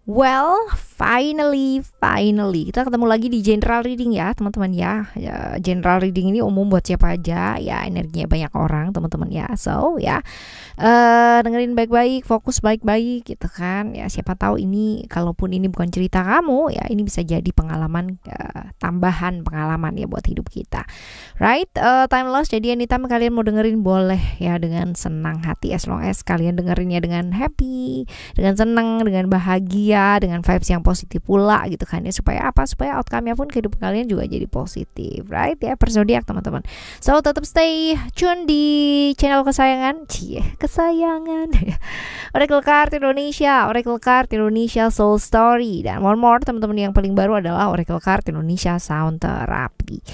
Well, finally kita ketemu lagi di general reading ya teman-teman ya. General reading ini umum buat siapa aja ya, energinya banyak orang teman-teman ya. So ya, dengerin baik-baik, fokus baik-baik gitu kan ya. Siapa tahu ini, kalaupun ini bukan cerita kamu ya, ini bisa jadi pengalaman, tambahan pengalaman ya buat hidup kita, right? Timeless, jadi anytime kalian mau dengerin boleh ya, dengan senang hati, as long as kalian dengerinnya dengan happy, dengan senang, dengan bahagia, dengan vibes yang positif pula gitu kan ya. Supaya apa? Supaya outcome-nya pun kehidupan kalian juga jadi positif, right ya, per zodiak teman-teman. So tetap stay tune di channel kesayangan Oracle Card Indonesia, Oracle Card Indonesia Soul Story, dan one more teman-teman, yang paling baru adalah Oracle Card Indonesia Sound Therapy.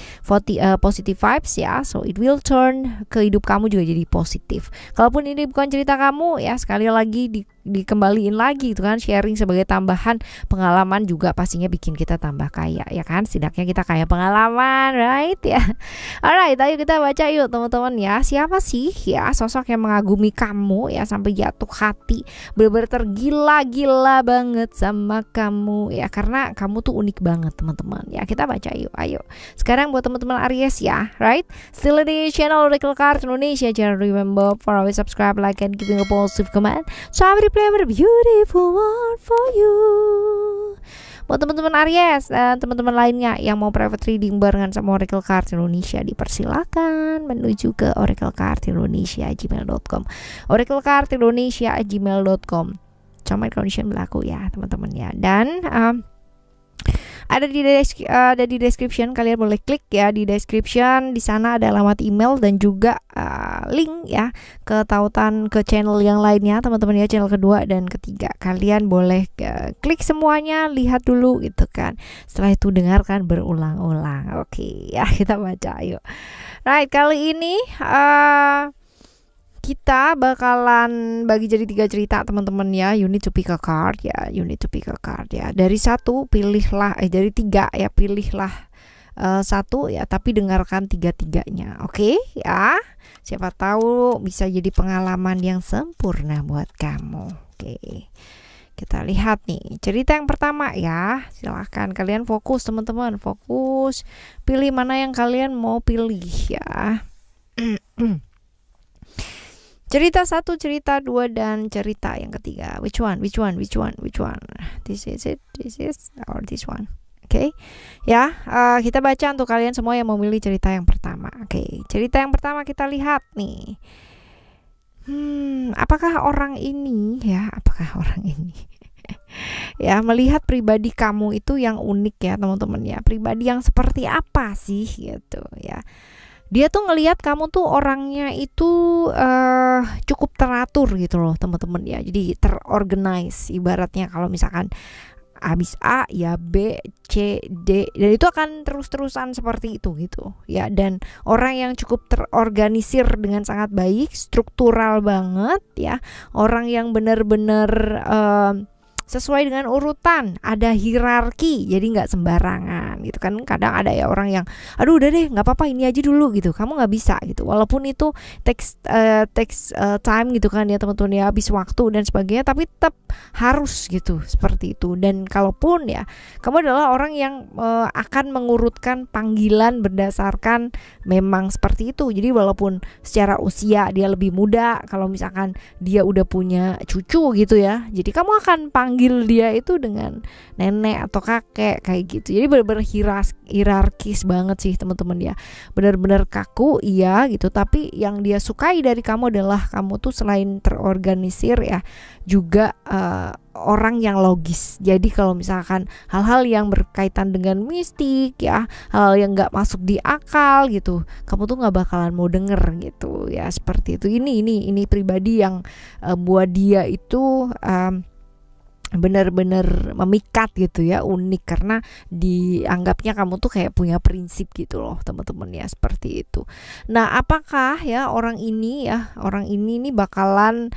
Positive vibes ya, so it will turn ke hidup kamu juga jadi positif. Kalaupun ini bukan cerita kamu ya, sekali lagi dikembaliin lagi itu kan, sharing sebagai tambahan pengalaman juga pastinya bikin kita tambah kaya ya kan, setidaknya kita kaya pengalaman, right ya. Alright, ayo kita baca yuk teman-teman ya. Siapa sih ya sosok yang mengagumi kamu ya sampai jatuh hati, bener-bener tergila-gila banget sama kamu ya, karena kamu tuh unik banget teman-teman ya. Kita baca yuk, ayo. Sekarang buat teman-teman Aries ya, right? Still di channel Oracle Card Indonesia, jangan remember for always subscribe, like, and giving a positive comment. So I will play a beautiful one for you. Buat teman-teman Aries dan teman-teman lainnya yang mau private reading barengan sama Oracle Card Indonesia, dipersilakan menuju ke oraclecardindonesia@gmail.com. oraclecardindonesia@gmail.com. Terms and condition berlaku ya teman-teman ya. Dan ada di description, kalian boleh klik ya di description, di sana ada alamat email dan juga link ya ke tautan ke channel yang lainnya teman-teman ya, channel kedua dan ketiga. Kalian boleh klik semuanya, lihat dulu gitu kan. Setelah itu dengarkan berulang-ulang. Oke ya, kita baca yuk. Right, kali ini kita bakalan bagi jadi 3 cerita teman-teman ya. You need to pick a card ya, you need to pick a card ya. Dari 1 pilihlah, dari 3 ya, pilihlah 1 ya, tapi dengarkan 3-3-nya. Oke ya, siapa tahu bisa jadi pengalaman yang sempurna buat kamu. Oke, kita lihat nih cerita yang pertama ya. Silahkan kalian fokus teman-teman, fokus, pilih mana yang kalian mau pilih ya. Cerita 1, cerita 2, dan cerita yang ketiga. Which one? This is it, or this one. Oke, ya, kita baca untuk kalian semua yang memilih cerita yang pertama. Oke, cerita yang pertama kita lihat nih. Apakah orang ini ya melihat pribadi kamu itu yang unik ya teman-teman ya. Pribadi yang seperti apa sih gitu ya. Dia tuh ngelihat kamu tuh orangnya itu cukup teratur gitu loh teman-teman ya. Jadi terorganize, ibaratnya kalau misalkan habis A ya B, C, D, dan itu akan terus-terusan seperti itu gitu ya. Dan orang yang cukup terorganisir dengan sangat baik, struktural banget ya. Orang yang benar-benar sesuai dengan urutan, ada hierarki, jadi nggak sembarangan gitu kan. Kadang ada ya orang yang aduh udah deh nggak apa-apa ini aja dulu gitu, kamu nggak bisa gitu, walaupun itu takes time gitu kan ya teman-teman ya, habis waktu dan sebagainya, tapi tetap harus gitu, seperti itu. Dan kalaupun ya kamu adalah orang yang akan mengurutkan panggilan berdasarkan memang seperti itu. Jadi walaupun secara usia dia lebih muda, kalau misalkan dia udah punya cucu gitu ya, jadi kamu akan panggil dia itu dengan nenek atau kakek kayak gitu. Jadi benar-benar hierarkis banget sih teman-teman ya. Benar-benar kaku iya gitu, tapi yang dia sukai dari kamu adalah kamu tuh selain terorganisir ya, juga orang yang logis. Jadi kalau misalkan hal-hal yang berkaitan dengan mistik ya, hal yang nggak masuk di akal gitu, kamu tuh nggak bakalan mau denger gitu ya, seperti itu. Ini pribadi yang buat dia itu benar-benar memikat gitu ya, unik, karena dianggapnya kamu tuh kayak punya prinsip gitu loh teman-teman ya, seperti itu. Nah, apakah ya orang ini nih bakalan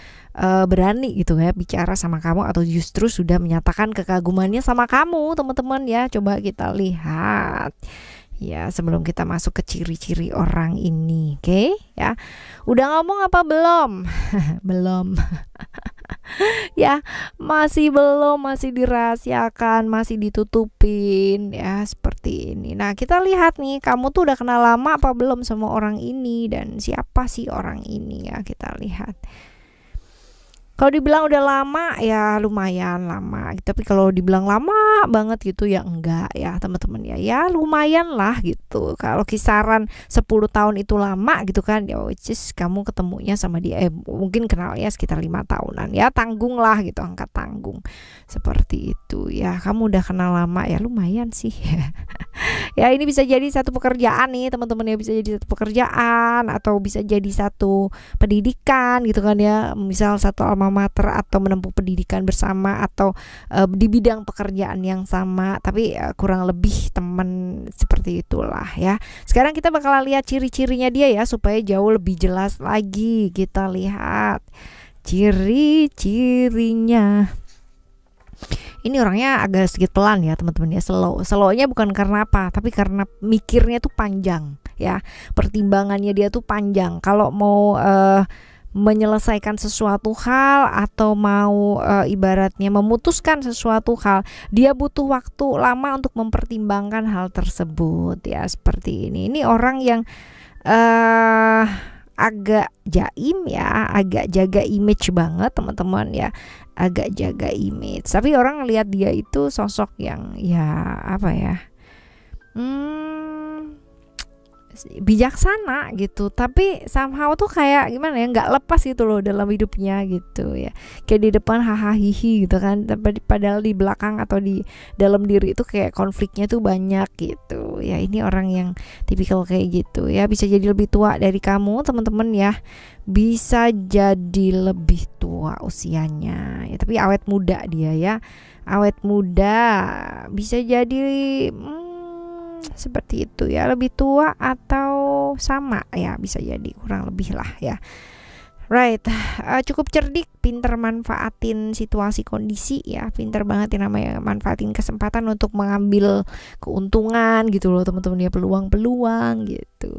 berani gitu ya bicara sama kamu, atau justru sudah menyatakan kekagumannya sama kamu teman-teman ya. Coba kita lihat ya sebelum kita masuk ke ciri-ciri orang ini. Oke ya, udah ngomong apa belum? Belum. Ya, masih belum, masih dirahasiakan, masih ditutupin ya seperti ini. Nah, kita lihat nih, kamu tuh udah kenal lama apa belum sama orang ini, dan siapa sih orang ini ya, kita lihat. Kalau dibilang udah lama ya lumayan lama, tapi kalau dibilang lama banget gitu ya enggak ya teman-teman ya. Ya lumayan lah gitu. Kalau kisaran 10 tahun itu lama gitu kan, ya which is kamu ketemunya sama dia mungkin kenal ya sekitar 5 tahunan. Ya tanggung lah gitu, angkat tanggung. Seperti itu ya. Kamu udah kenal lama ya lumayan sih. Ya ini bisa jadi satu pekerjaan nih teman-teman ya, bisa jadi satu pekerjaan atau bisa jadi satu pendidikan gitu kan ya, misal satu alma mater atau menempuh pendidikan bersama atau di bidang pekerjaan yang sama, tapi kurang lebih teman seperti itulah ya. Sekarang kita bakal lihat ciri-cirinya dia ya supaya jauh lebih jelas lagi. Kita lihat ciri-cirinya. Ini orangnya agak sedikit pelan ya teman-teman ya, slownya bukan karena apa, tapi karena mikirnya tuh panjang ya, pertimbangannya dia tuh panjang. Kalau mau menyelesaikan sesuatu hal atau mau ibaratnya memutuskan sesuatu hal, dia butuh waktu lama untuk mempertimbangkan hal tersebut ya, seperti ini. Ini orang yang agak jaim ya, agak jaga image banget teman-teman ya, agak jaga image. Tapi orang lihat dia itu sosok yang ya apa ya, bijaksana gitu, tapi somehow tuh kayak gimana ya, nggak lepas gitu loh dalam hidupnya gitu ya, kayak di depan hahaha hihi gitu kan, tapi padahal di belakang atau di dalam diri itu kayak konfliknya tuh banyak gitu ya. Ini orang yang tipikal kayak gitu ya, bisa jadi lebih tua dari kamu teman-teman ya, bisa jadi lebih tua usianya ya, tapi awet muda dia ya, awet muda, bisa jadi seperti itu ya, lebih tua atau sama ya, bisa jadi kurang lebih lah ya. Right, cukup cerdik, pinter manfaatin situasi kondisi ya, pinter banget yang namanya manfaatin kesempatan untuk mengambil keuntungan gitu loh teman-teman ya, peluang-peluang gitu.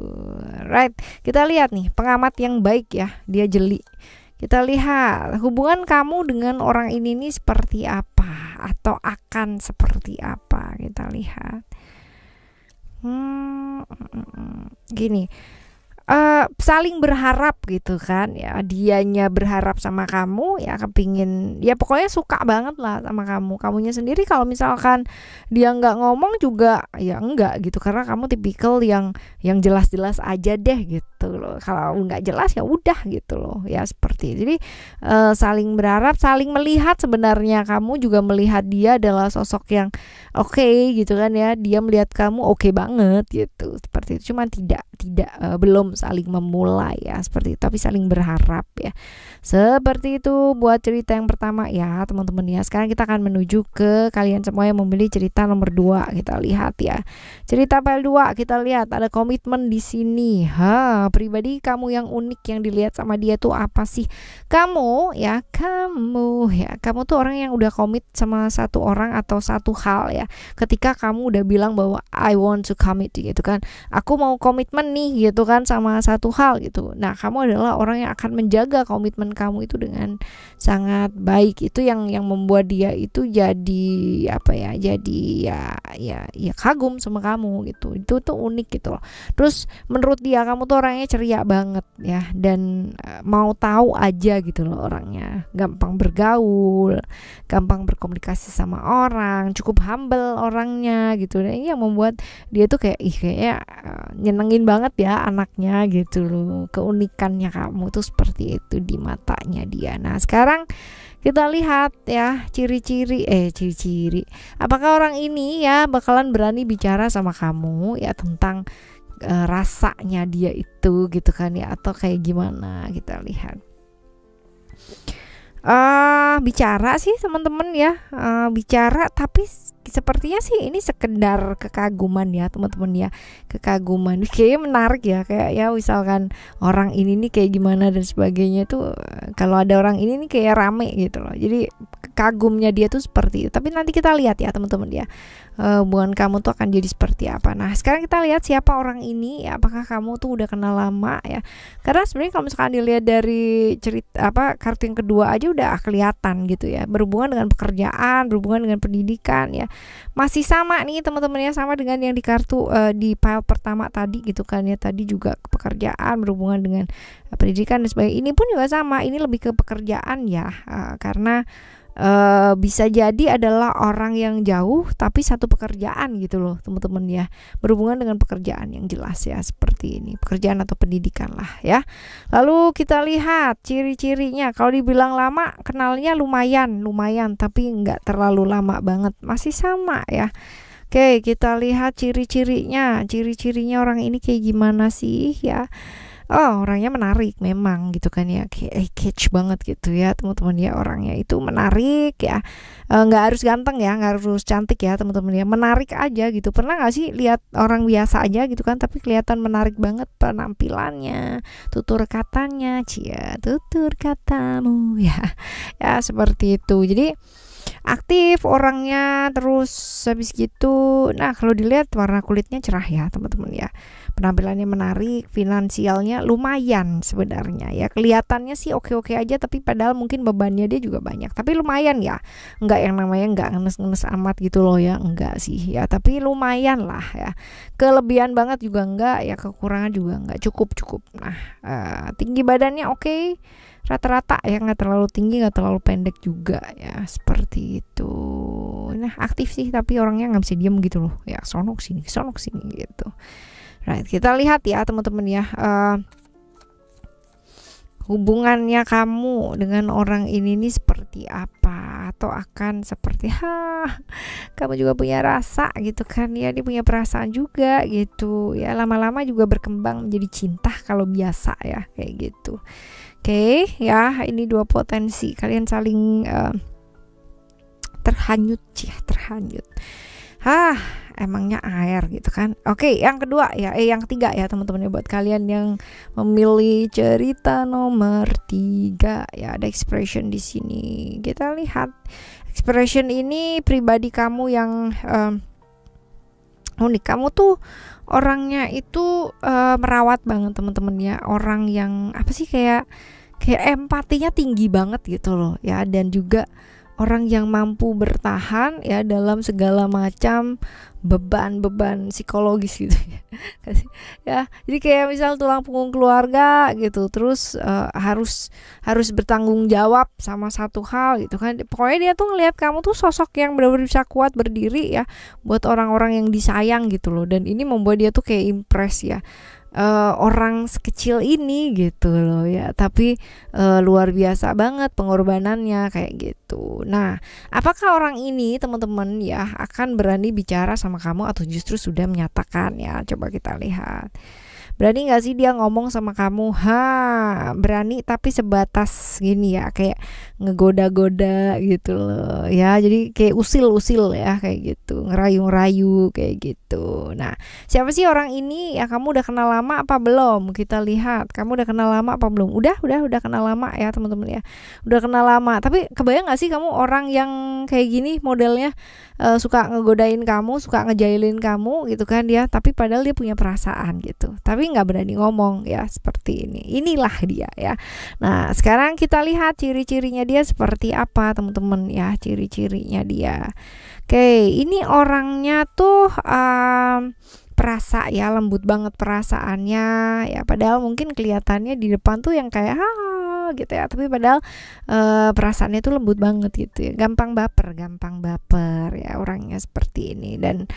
Right, kita lihat nih pengamat yang baik ya, dia jeli. Kita lihat hubungan kamu dengan orang ini nih seperti apa atau akan seperti apa, kita lihat. Gini, saling berharap gitu kan ya, dianya berharap sama kamu ya, kepingin ya, pokoknya suka banget lah sama kamu. Kamunya sendiri kalau misalkan dia nggak ngomong juga ya enggak gitu, karena kamu tipikal yang jelas-jelas aja deh gitu loh. Kalau nggak jelas ya udah gitu loh ya, seperti itu. Jadi saling berharap, saling melihat, sebenarnya kamu juga melihat dia adalah sosok yang oke gitu kan ya, dia melihat kamu oke banget gitu, seperti itu. Cuman tidak belum saling memulai ya, seperti itu, tapi saling berharap ya, seperti itu. Buat cerita yang pertama ya teman-teman ya. Sekarang kita akan menuju ke kalian semua yang memilih cerita nomor 2. Kita lihat ya, cerita file 2. Kita lihat ada komitmen di sini. Pribadi kamu yang unik yang dilihat sama dia tuh apa sih? Kamu tuh orang yang udah komit sama satu orang atau satu hal ya. Ketika kamu udah bilang bahwa I want to commit gitu kan, aku mau komitmen nih gitu kan sama satu hal gitu. Nah, kamu adalah orang yang akan menjaga komitmen kamu itu dengan sangat baik. Itu yang membuat dia itu jadi apa ya, jadi ya kagum sama kamu gitu. Itu tuh unik gitu loh. Terus menurut dia kamu tuh orangnya ceria banget ya, dan mau tahu aja gitu loh orangnya, gampang bergaul, gampang berkomunikasi sama orang, cukup humble orangnya gitu. Dan ini yang membuat dia tuh kayaknya nyenengin banget ya anaknya gitu loh. Keunikannya kamu tuh seperti itu di matanya dia. Nah, sekarang kita lihat ya ciri-ciri apakah orang ini ya bakalan berani bicara sama kamu ya tentang rasanya dia itu gitu kan ya, atau kayak gimana. Kita lihat bicara sih teman-teman ya, bicara, tapi sepertinya sih ini sekedar kekaguman ya teman-teman ya, kekaguman. Kayaknya menarik ya, kayak ya misalkan orang ini nih kayak gimana dan sebagainya tuh, kalau ada orang ini nih kayak rame gitu loh. Jadi kagumnya dia tuh seperti itu. Tapi nanti kita lihat ya teman-teman ya, hubungan kamu tuh akan jadi seperti apa. Nah sekarang kita lihat siapa orang ini ya, apakah kamu tuh udah kenal lama ya. Karena sebenarnya kalau misalkan dilihat dari cerita kartu yang kedua aja udah kelihatan gitu ya, berhubungan dengan pekerjaan, berhubungan dengan pendidikan ya, masih sama nih teman-teman ya, sama dengan yang di kartu di pile pertama tadi gitu kan ya. Tadi juga pekerjaan, berhubungan dengan pendidikan dan sebagainya. Ini pun juga sama, ini lebih ke pekerjaan ya, karena bisa jadi adalah orang yang jauh tapi satu pekerjaan gitu loh teman-teman ya, berhubungan dengan pekerjaan yang jelas ya, seperti ini, pekerjaan atau pendidikan lah ya. Lalu kita lihat ciri-cirinya. Kalau dibilang lama, kenalnya lumayan tapi nggak terlalu lama banget, masih sama ya. Oke, kita lihat ciri-cirinya orang ini kayak gimana sih ya. Oh, orangnya menarik memang gitu kan ya, kayak catch banget gitu ya teman-teman ya, orangnya itu menarik ya. Nggak harus ganteng ya, nggak harus cantik ya teman-teman ya, menarik aja gitu. Pernah nggak sih lihat orang biasa aja gitu kan tapi kelihatan menarik banget penampilannya, tutur katanya, tutur katamu ya, ya seperti itu. Jadi aktif orangnya, terus habis gitu. Nah kalau dilihat warna kulitnya cerah ya teman-teman ya, penampilannya menarik, finansialnya lumayan sebenarnya ya, kelihatannya sih oke-oke aja tapi padahal mungkin bebannya dia juga banyak, tapi lumayan ya, nggak yang namanya nggak ngenes-ngenes amat gitu loh ya, enggak sih ya, tapi lumayan lah ya, kelebihan banget juga enggak ya, kekurangan juga enggak, cukup. Nah tinggi badannya oke, rata-rata ya, nggak terlalu tinggi nggak terlalu pendek juga ya, seperti itu. Nah aktif sih tapi orangnya nggak bisa diem gitu loh ya, sonok sini gitu. Right, kita lihat ya teman-teman ya, hubungannya kamu dengan orang ini nih seperti apa, atau akan seperti kamu juga punya rasa gitu kan ya, dia punya perasaan juga gitu ya, lama-lama juga berkembang menjadi cinta kalau biasa ya kayak gitu. Oke ya, ini dua potensi kalian saling terhanyut. Emangnya air gitu kan. Oke, yang kedua ya, yang ketiga ya teman-teman ya, buat kalian yang memilih cerita nomor 3 ya, ada expression di sini. Kita lihat expression ini pribadi kamu yang unik. Kamu tuh orangnya itu merawat banget teman-teman ya, orang yang apa sih, kayak empatinya tinggi banget gitu loh ya, dan juga orang yang mampu bertahan ya dalam segala macam beban psikologis gitu ya. Jadi kayak misal tulang punggung keluarga gitu, terus harus bertanggung jawab sama satu hal gitu kan. Pokoknya dia tuh ngelihat kamu tuh sosok yang benar-benar bisa kuat berdiri ya buat orang-orang yang disayang gitu loh, dan ini membuat dia tuh kayak impress ya. Orang sekecil ini gitu loh ya, tapi luar biasa banget pengorbanannya kayak gitu. Nah, apakah orang ini teman-teman ya akan berani bicara sama kamu atau justru sudah menyatakan ya? Coba kita lihat. Berani gak sih dia ngomong sama kamu? Berani tapi sebatas gini ya, kayak ngegoda-goda gitu loh ya. Jadi kayak usil-usil ya, kayak gitu, ngerayu-ngerayu kayak gitu. Nah, siapa sih orang ini ya? Kamu udah kenal lama apa belum? Kita lihat, kamu udah kenal lama apa belum? Udah kenal lama ya teman-teman ya. Udah kenal lama. Tapi kebayang gak sih kamu orang yang kayak gini modelnya, suka ngegodain kamu, suka ngejailin kamu gitu kan dia, tapi padahal dia punya perasaan gitu, tapi nggak berani ngomong ya, seperti ini. Inilah dia ya. Nah sekarang kita lihat ciri-cirinya dia seperti apa teman-teman ya, ciri-cirinya dia. Oke, ini orangnya tuh perasa ya, lembut banget perasaannya ya, padahal mungkin kelihatannya di depan tuh yang kayak gitu ya, tapi padahal perasaannya tuh lembut banget gitu ya, gampang baper ya orangnya seperti ini. Dan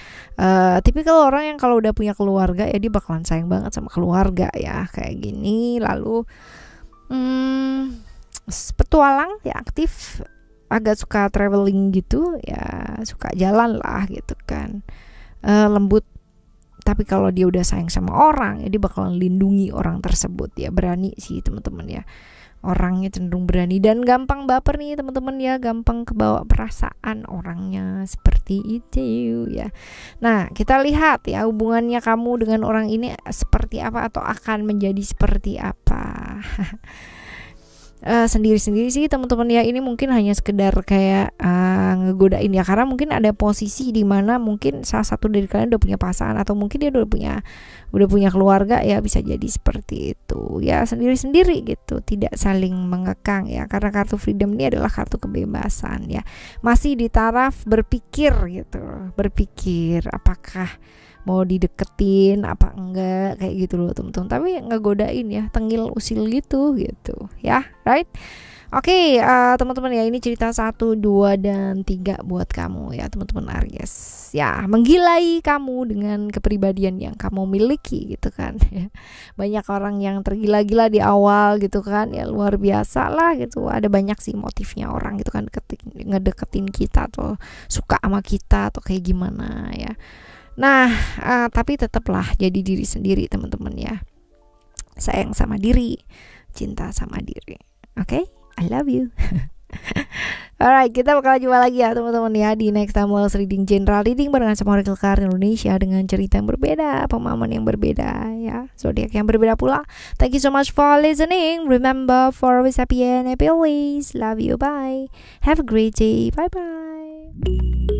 tipikal orang yang kalau udah punya keluarga ya dia bakalan sayang banget sama keluarga ya, kayak gini. Lalu petualang ya, aktif, agak suka traveling gitu ya, suka jalan lah gitu kan, lembut. Tapi kalau dia udah sayang sama orang ya dia bakalan lindungi orang tersebut ya, berani sih teman-teman ya orangnya cenderung berani dan gampang baper nih teman-teman ya, gampang kebawa perasaan orangnya seperti itu ya. Nah, kita lihat ya hubungannya kamu dengan orang ini seperti apa atau akan menjadi seperti apa. Sendiri-sendiri sih teman-teman ya, ini mungkin hanya sekedar kayak ngegodain ya, karena mungkin ada posisi di mana mungkin salah satu dari kalian udah punya pasangan atau mungkin dia udah punya keluarga ya, bisa jadi seperti itu ya, sendiri-sendiri gitu, tidak saling mengekang ya, karena kartu freedom ini adalah kartu kebebasan ya, masih di taraf berpikir gitu, berpikir apakah mau dideketin apa enggak kayak gitu loh teman-teman, tapi ngegodain ya, tengil usil gitu ya, right? Oke, teman-teman ya, ini cerita 1, 2, dan 3 buat kamu ya teman-teman Aries ya, menggilai kamu dengan kepribadian yang kamu miliki gitu kan ya. Banyak orang yang tergila-gila di awal gitu kan ya, luar biasa lah gitu, ada banyak sih motifnya orang gitu kan, ngedeketin kita atau suka sama kita atau kayak gimana ya. Nah, tapi tetaplah jadi diri sendiri teman-teman ya, sayang sama diri, cinta sama diri. Oke, I love you. Alright, kita bakal jumpa lagi ya teman-teman ya di next time Well's Reading General Reading barengan sama Oracle Card Indonesia dengan cerita yang berbeda, pemahaman yang berbeda ya, zodiak yang berbeda pula. Thank you so much for listening. Remember, for always happy and happy always. Love you, bye. Have a great day. Bye bye.